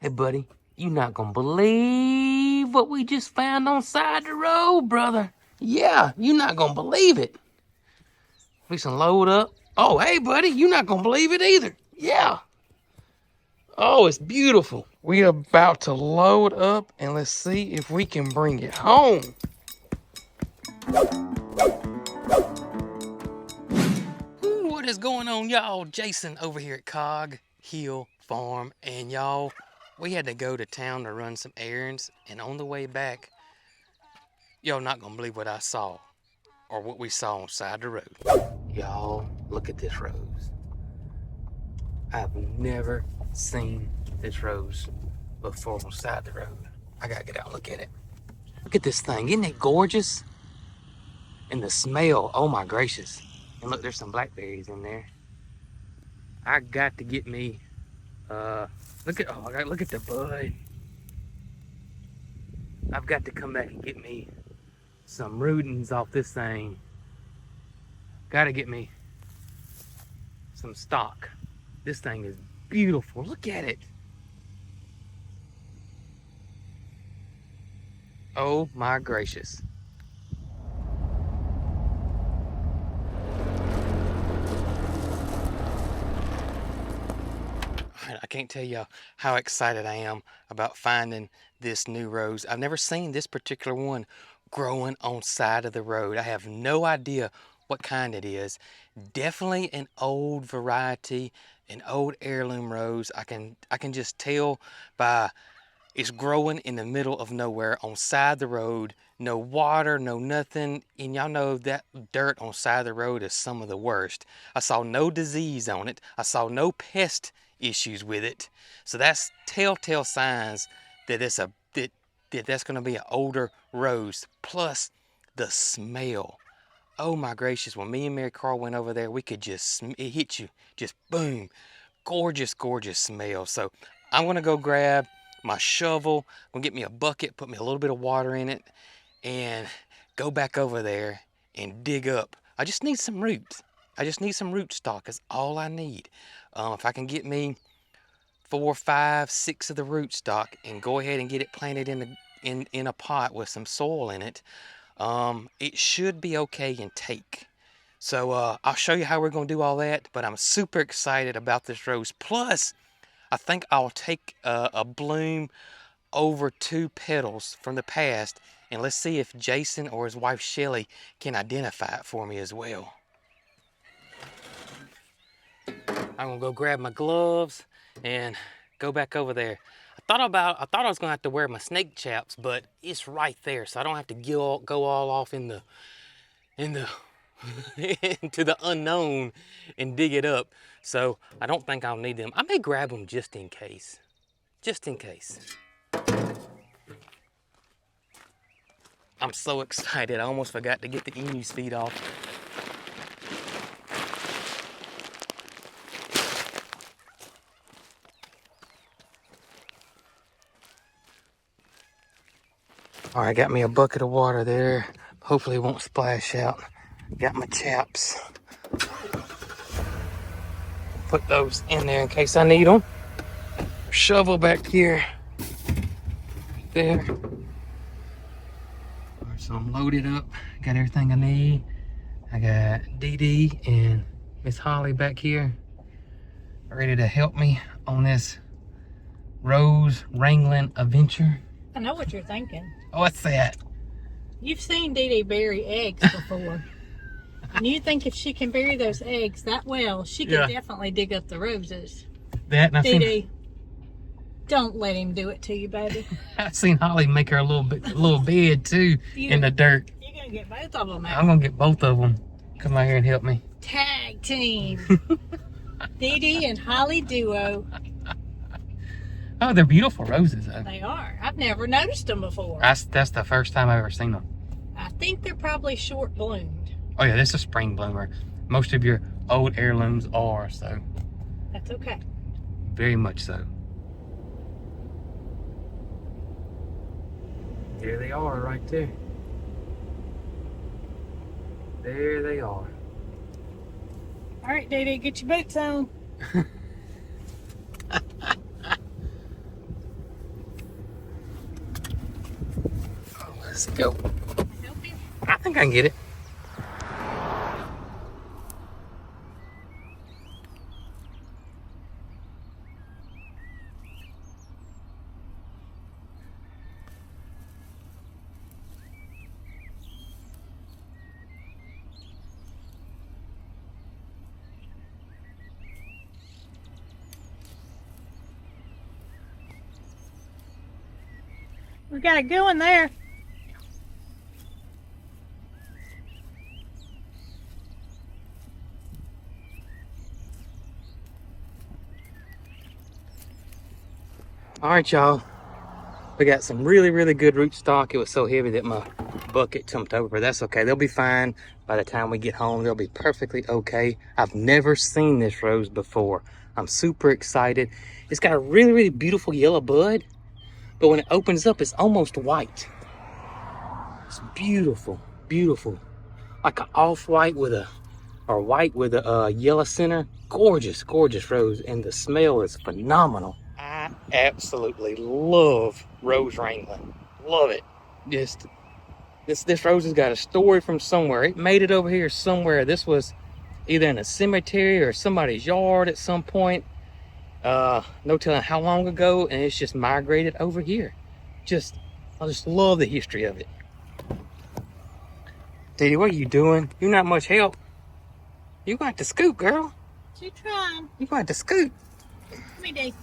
Hey, buddy, you not gonna believe what we just found on side the road, brother. Yeah, you not gonna believe it. We can load up. Oh, hey, buddy, you not gonna believe it either. Yeah. Oh, it's beautiful. We about to load up and let's see if we can bring it home. What is going on, y'all? Jason over here at Cog Hill Farm, and y'all, we had to go to town to run some errands, and on the way back, y'all not gonna believe what I saw, or what we saw on the side of the road. Y'all, look at this rose. I've never seen this rose before on the side of the road. I gotta get out and look at it. Look at this thing, isn't it gorgeous? And the smell, oh my gracious. And look, there's some blackberries in there. I got to get me, look at the bud. I've got to come back and get me some rootings off this thing. Gotta get me some stock. This thing is beautiful. Look at it. Oh my gracious. I can't tell you how excited I am about finding this new rose. I've never seen this particular one growing on side of the road. I have no idea what kind it is. Definitely an old variety, an old heirloom rose. I can just tell by it's growing in the middle of nowhere on side the road. No water, no nothing. And y'all know that dirt on side of the road is some of the worst. I saw no disease on it. I saw no pest issues with it. So that's telltale signs that it's that's going to be an older rose. Plus the smell. Oh my gracious, when me and Mary Carl went over there, we could just, it hit you, just boom. Gorgeous, gorgeous smell. So I'm gonna go grab my shovel, I'm gonna get me a bucket, put me a little bit of water in it, and go back over there and dig up. I just need some roots. I just need some root stock, is all I need. If I can get me 4, 5, 6 of the root stock and go ahead and get it planted in a pot with some soil in it, it should be okay and take. So I'll show you how we're going to do all that, but I'm super excited about this rose. Plus, I think I'll take a bloom over 2 petals from the past, and let's see if Jason or his wife Shelly can identify it for me as well. I'm going to go grab my gloves and go back over there. I thought I was going to have to wear my snake chaps, but it's right there, so I don't have to go all off in the into the unknown and dig it up. So I don't think I'll need them. I may grab them just in case. Just in case. I'm so excited. I almost forgot to get the emu's feet off. All right, got me a bucket of water there. Hopefully it won't splash out. Got my chaps. Put those in there in case I need them. Shovel back here. There. All right, so I'm loaded up. Got everything I need. I got Dee Dee and Miss Holly back here, ready to help me on this rose wrangling adventure. I know what you're thinking. What's that? You've seen Dee Dee bury eggs before. And you think if she can bury those eggs that well, she can definitely dig up the roses. Dee Dee, don't let him do it to you, baby. I've seen Holly make her a little bed too in the dirt. You're gonna get both of them out. I'm gonna get both of them. Come out here and help me. Tag team. Dee Dee and Holly duo. Oh, they're beautiful roses though. They are. I've never noticed them before. That's the first time I've ever seen them. I think they're probably short bloomed. Oh yeah, this is a spring bloomer. Most of your old heirlooms are, so. That's okay. Very much so. There they are right there. There they are. All right, Dee Dee, get your boots on. Let's go. Help him. I think I can get it. We got a good one there. All right, y'all. We got some really, really good rootstock. It was so heavy that my bucket tipped over, but that's okay. They'll be fine by the time we get home. They'll be perfectly okay. I've never seen this rose before. I'm super excited. It's got a really, really beautiful yellow bud, but when it opens up, it's almost white. It's beautiful, beautiful. Like an off-white with a, or white with a yellow center. Gorgeous, gorgeous rose, and the smell is phenomenal. I absolutely love rose wrangling. Love it. Just this rose has got a story from somewhere. It made it over here somewhere. This was either in a cemetery or somebody's yard at some point. No telling how long ago, and it's just migrated over here. I just love the history of it. Dee Dee, what are you doing? You're not much help. You got to scoot, girl. She trying. You got to scoot. Come here, Dave.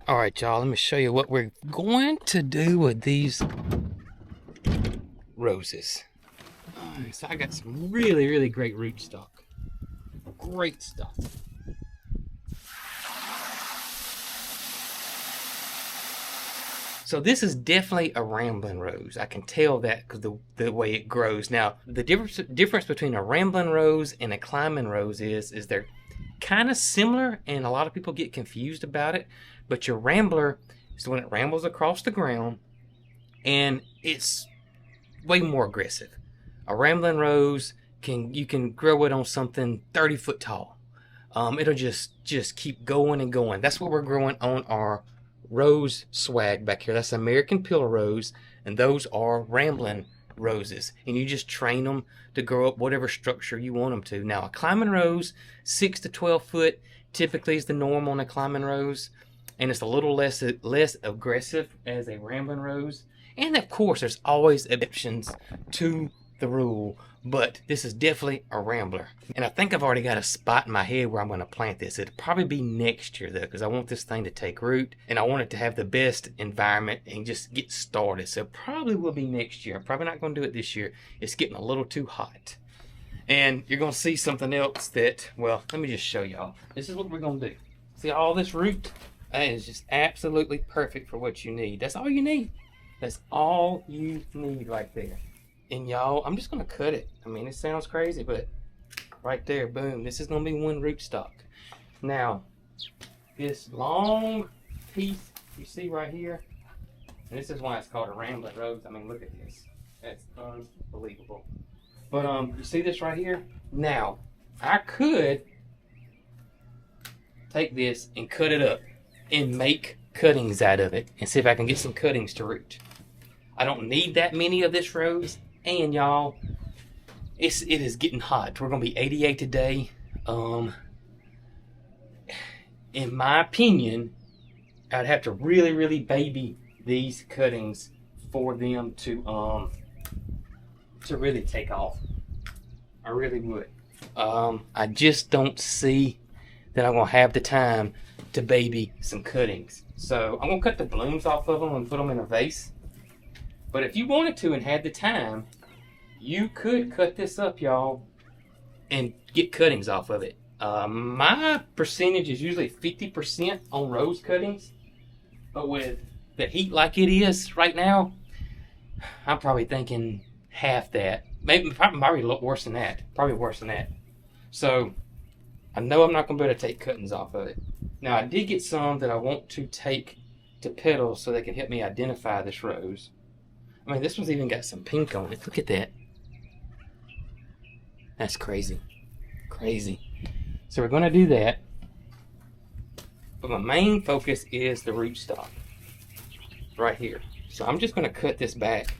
All right, y'all, let me show you what we're going to do with these roses. All right, so I got some really, really great rootstock. Great stuff. So this is definitely a rambling rose. I can tell that because the way it grows. Now, the difference between a rambling rose and a climbing rose is they're kind of similar, and a lot of people get confused about it. But your rambler is when it rambles across the ground, and it's way more aggressive. A rambling rose you can grow it on something 30 foot tall. It'll just keep going and going. That's what we're growing on our rose swag back here. That's American pillar rose, and those are rambling roses, and you just train them to grow up whatever structure you want them to. Now, a climbing rose, 6 to 12 foot typically is the norm on a climbing rose, and it's a little less aggressive as a rambling rose. And of course, there's always exceptions to the rule, but this is definitely a rambler. And I think I've already got a spot in my head where I'm going to plant this. It'll probably be next year though, because I want this thing to take root, and I want it to have the best environment and just get started. So it probably will be next year. I'm probably not going to do it this year. It's getting a little too hot. And you're going to see something else that, well, let me just show y'all. This is what we're going to do. See all this root? That is just absolutely perfect for what you need. That's all you need. That's all you need right there. And y'all, I'm just going to cut it. I mean, it sounds crazy, but right there, boom. This is going to be one rootstock. Now, this long piece you see right here, and this is why it's called a rambling rose. I mean, look at this. That's unbelievable. But you see this right here? Now, I could take this and cut it up and make cuttings out of it and see if I can get some cuttings to root. I don't need that many of this rose, and y'all, it is getting hot. We're gonna be 88 today. In my opinion, I'd have to really, really baby these cuttings for them to really take off. I really would. I just don't see that I'm gonna have the time to baby some cuttings. So I'm gonna cut the blooms off of them and put them in a vase. But if you wanted to and had the time, you could cut this up, y'all, and get cuttings off of it. My percentage is usually 50% on rose cuttings, but with the heat like it is right now, I'm probably thinking half that. Probably a lot worse than that. Probably worse than that. So I know I'm not going to be able to take cuttings off of it. Now, I did get some that I want to take to Petals so they can help me identify this rose. I mean, this one's even got some pink on it. Look at that. That's crazy. Crazy. So we're going to do that. But my main focus is the rootstock. right here. So I'm just going to cut this back.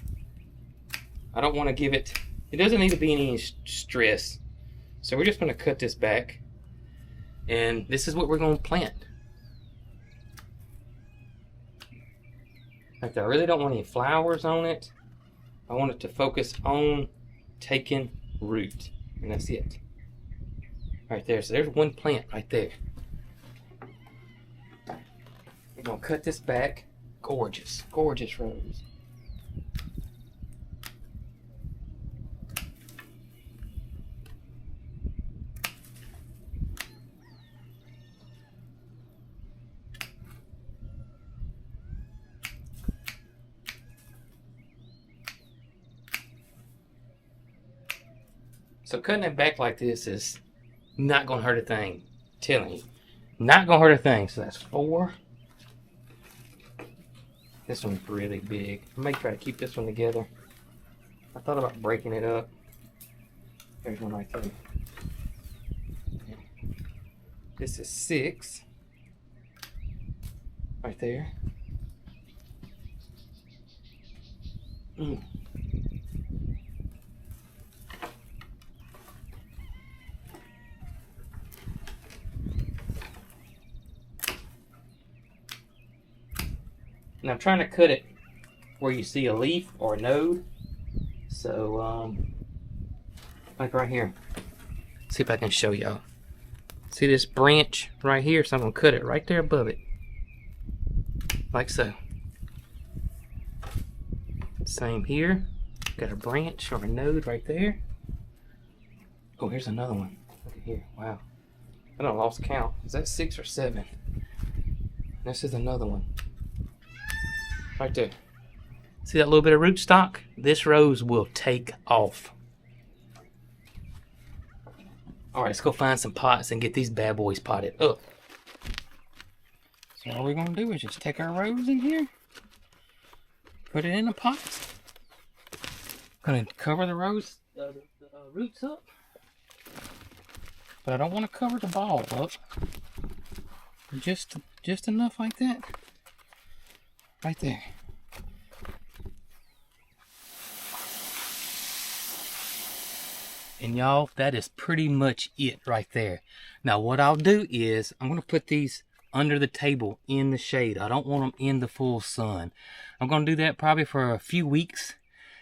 I don't want to give it, it doesn't need to be any stress. So we're just going to cut this back. And this is what we're going to plant. Like, I really don't want any flowers on it. I want it to focus on taking root. And that's it. Right there. So there's one plant right there. We're going to cut this back. Gorgeous. Gorgeous rose. So cutting it back like this is not going to hurt a thing. I'm telling you. Not going to hurt a thing. So that's 4. This one's really big. I may try to keep this one together. I thought about breaking it up. There's one right there. This is 6. Right there. And I'm trying to cut it where you see a leaf or a node. So, like right here. See if I can show y'all. See this branch right here? So I'm going to cut it right there above it. Like so. Same here. Got a branch or a node right there. Oh, here's another one. Look at here. Wow. I done lost count. Is that 6 or 7? This is another one. Right there. See that little bit of rootstock? This rose will take off. Alright, let's go find some pots and get these bad boys potted up. So all we're going to do is just take our rose in here. Put it in a pot. Going to cover the rose, the roots up. But I don't want to cover the ball up. Just enough like that. Right there. And y'all, that is pretty much it right there. Now what I'll do is, I'm going to put these under the table in the shade. I don't want them in the full sun. I'm going to do that probably for a few weeks.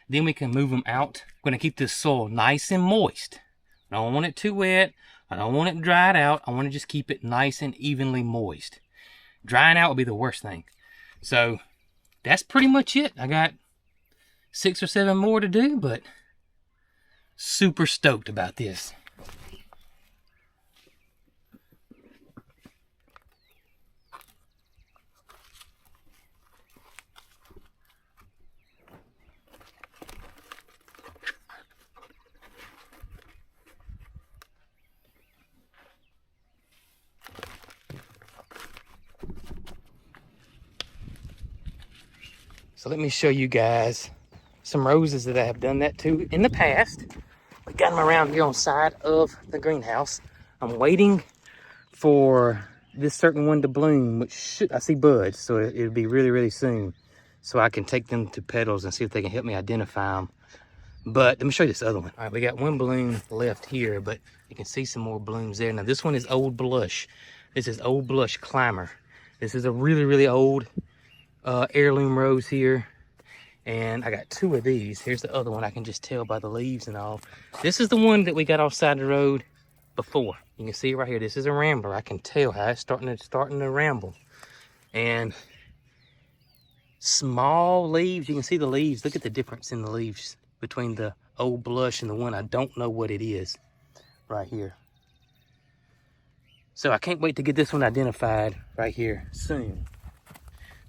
Then we can move them out. I'm going to keep this soil nice and moist. I don't want it too wet. I don't want it dried out. I want to just keep it nice and evenly moist. Drying out would be the worst thing. So that's pretty much it. I got 6 or 7 more to do, but super stoked about this. So let me show you guys some roses that I have done that to in the past. We got them around here on the side of the greenhouse. I'm waiting for this certain one to bloom, which should, I see buds, so it'll be really, really soon. So I can take them to Petals and see if they can help me identify them. But let me show you this other one. All right, we got one bloom left here, but you can see some more blooms there. Now this one is Old Blush. This is Old Blush Climber. This is a really, really old heirloom rose here. And I got 2 of these. Here's the other one. I can just tell by the leaves and all. This is the one that we got off side of the road before. You can see right here. This is a Rambler. I can tell how it's starting to ramble. And small leaves. You can see the leaves. Look at the difference in the leaves between the Old Blush and the one I don't know what it is right here. So I can't wait to get this one identified right here soon.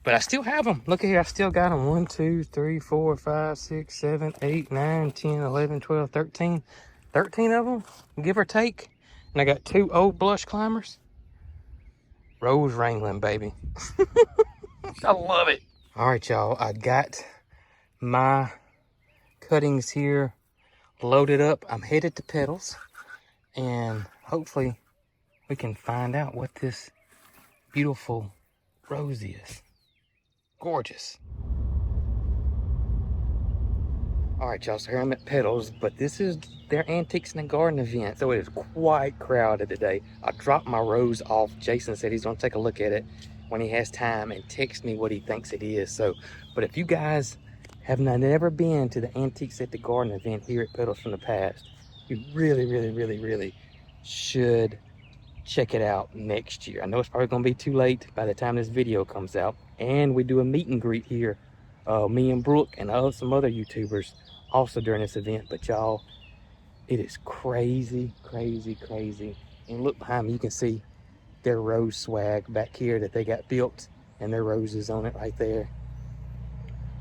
But I still have them. Look at here. I still got them. 1, 2, 3, 4, 5, 6, 7, 8, 9, 10, 11, 12, 13. 13 of them, give or take. And I got 2 Old Blush Climbers. Rose wrangling, baby. I love it. All right, y'all. I got my cuttings here loaded up. I'm headed to Petals. And hopefully we can find out what this beautiful rose is. Gorgeous. All right, y'all, so here I'm at Petals, but this is their Antiques in the Garden event, so it is quite crowded today. I dropped my rose off. Jason said he's gonna take a look at it when he has time and text me what he thinks it is. So, but if you guys have never been to the Antiques at the Garden event here at Petals from the past, you really should check it out next year. I know it's probably gonna be too late by the time this video comes out. And we do a meet and greet here, me and Brooke and some other YouTubers also during this event. But y'all, it is crazy. And look behind me, you can see their rose swag back here that they got built and their roses on it right there.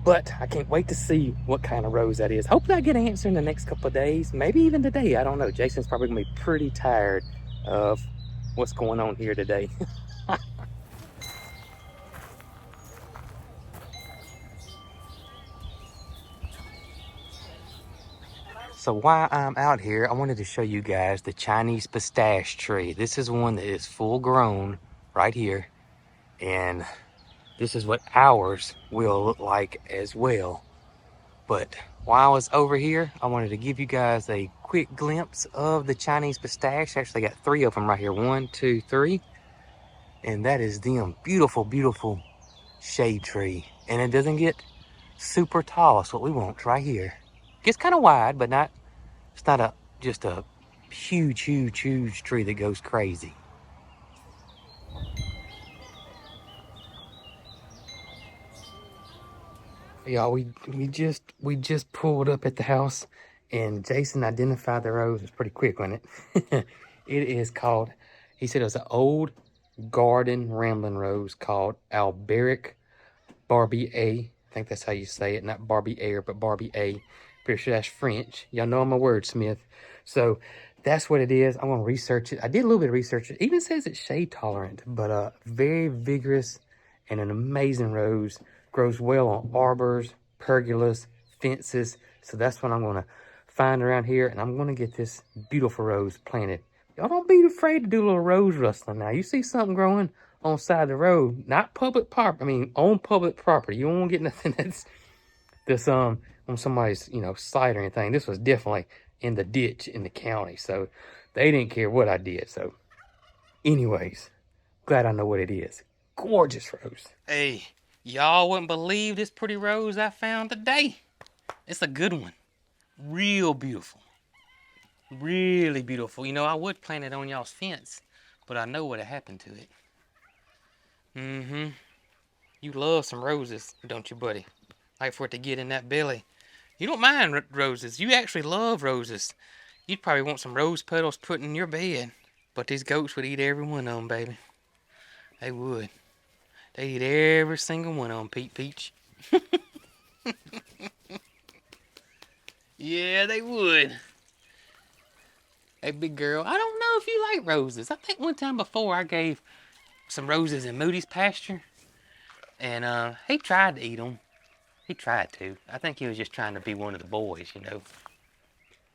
But I can't wait to see what kind of rose that is. Hopefully I get an answer in the next couple of days, maybe even today. I don't know. Jason's probably gonna be pretty tired of what's going on here today. So while I'm out here, I wanted to show you guys the Chinese pistache tree. This is one that is full grown right here. And this is what ours will look like as well. But while I was over here, I wanted to give you guys a quick glimpse of the Chinese pistache. Actually, I got 3 of them right here. 1, 2, 3. And that is them. Beautiful shade tree. And it doesn't get super tall. That's what we want right here. Gets kind of wide, but not, it's not just a huge tree that goes crazy. Y'all, we just pulled up at the house and Jason identified the rose. It's pretty quick, wasn't it? It is called, he said it was an old garden rambling rose called Alberic Barbie A. I think that's how you say it, not Barbie Air, but Barbie A. Pretty sure that's French. Y'all know I'm a wordsmith. So that's what it is. I'm gonna research it. I did a little bit of research. It even says it's shade tolerant, but very vigorous and an amazing rose. Grows well on arbors, pergolas, fences. So that's what I'm gonna find around here, and I'm gonna get this beautiful rose planted. Y'all don't be afraid to do a little rose rustling now. You see something growing on the side of the road, not public property, I mean on public property. You won't get nothing that's on somebody's, you know, site or anything. This was definitely in the ditch in the county, so they didn't care what I did. So anyways, glad I know what it is. Gorgeous rose. Hey, y'all wouldn't believe this pretty rose I found today. It's a good one. Real beautiful. Really beautiful. You know, I would plant it on y'all's fence, but I know what happened to it. You love some roses, don't you, buddy? Like for it to get in that belly. You don't mind roses. You actually love roses. You'd probably want some rose petals put in your bed. But these goats would eat every one of them, baby. They would. They'd eat every single one of them, Pete Peach. Yeah, they would. Hey, big girl, I don't know if you like roses. I think one time before I gave some roses in Moody's pasture. And he tried to eat them. He tried to. I think he was just trying to be one of the boys, you know.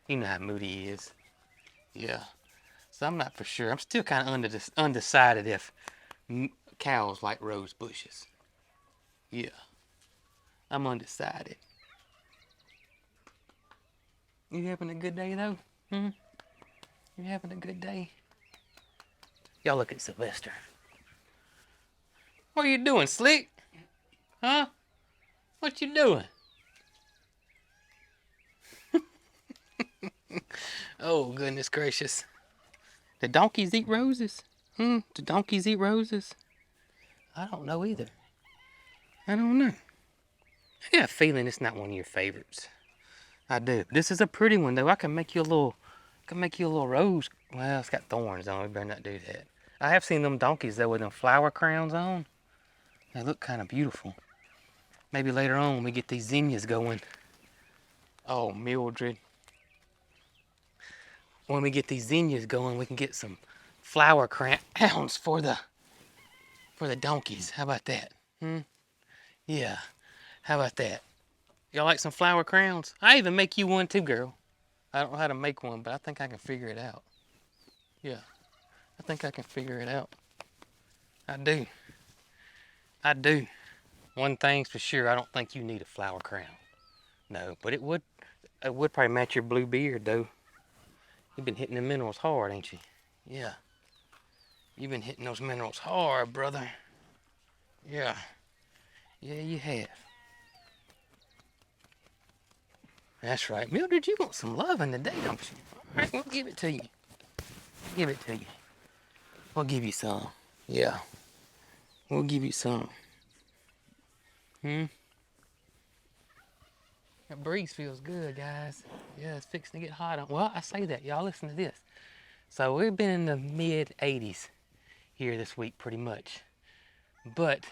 You know how Moody is. Yeah. So I'm not for sure. I'm still kind of undecided if cows like rose bushes. Yeah. I'm undecided. You having a good day, though? You having a good day? Y'all look at Sylvester. What are you doing, Slick? Huh? What you doing? Oh, goodness gracious. Do donkeys eat roses? Do donkeys eat roses? I don't know either. I don't know. I got a feeling it's not one of your favorites. I do. This is a pretty one, though. I can make you a little rose. Well, it's got thorns on it. We better not do that. I have seen them donkeys, though, with them flower crowns on. They look kind of beautiful. Maybe later on when we get these zinnias going. Oh, Mildred. When we get these zinnias going, we can get some flower crowns for the donkeys. How about that? Yeah. How about that? Y'all like some flower crowns? I even make you one too, girl. I don't know how to make one, but I think I can figure it out. Yeah. I think I can figure it out. I do. I do. One thing's for sure, I don't think you need a flower crown. No, but it would It would probably match your blue beard, though. You've been hitting the minerals hard, ain't you? Yeah. You've been hitting those minerals hard, brother. Yeah. Yeah, you have. That's right. Mildred, you want some loving today, don't you? All right, we'll give it to you. Give it to you. We'll give you some. Yeah. We'll give you some. That breeze feels good, guys. Yeah, it's fixing to get hot. Well, I say that. Y'all listen to this. So we've been in the mid 80s here this week, pretty much. But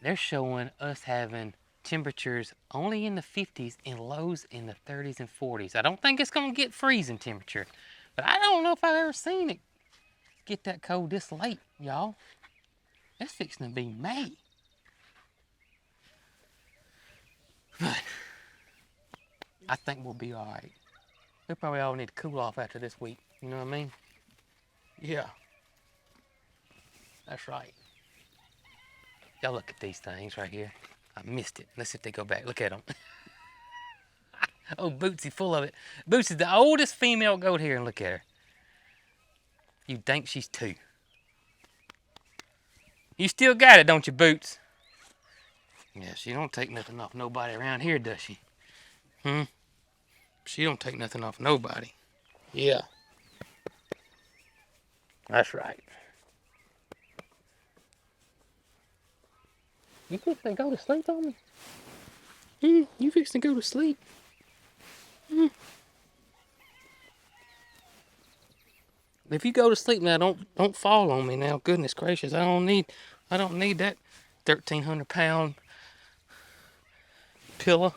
they're showing us having temperatures only in the 50s and lows in the 30s and 40s. I don't think it's going to get freezing temperature. But I don't know if I've ever seen it get that cold this late, y'all. It's fixing to be May. But I think we'll be all right. We probably all need to cool off after this week. You know what I mean? Yeah. That's right. Y'all look at these things right here. I missed it. Let's see if they go back. Look at them. Oh, Bootsy full of it. Bootsy's the oldest female goat here, and look at her. You'd think she's 2. You still got it, don't you, Boots? Yeah, she don't take nothing off nobody around here, does she? She don't take nothing off nobody. Yeah. That's right. You fixing to go to sleep on me? You fixing to go to sleep? If you go to sleep now, don't fall on me now. Goodness gracious, I don't need that 1,300-pound pillow.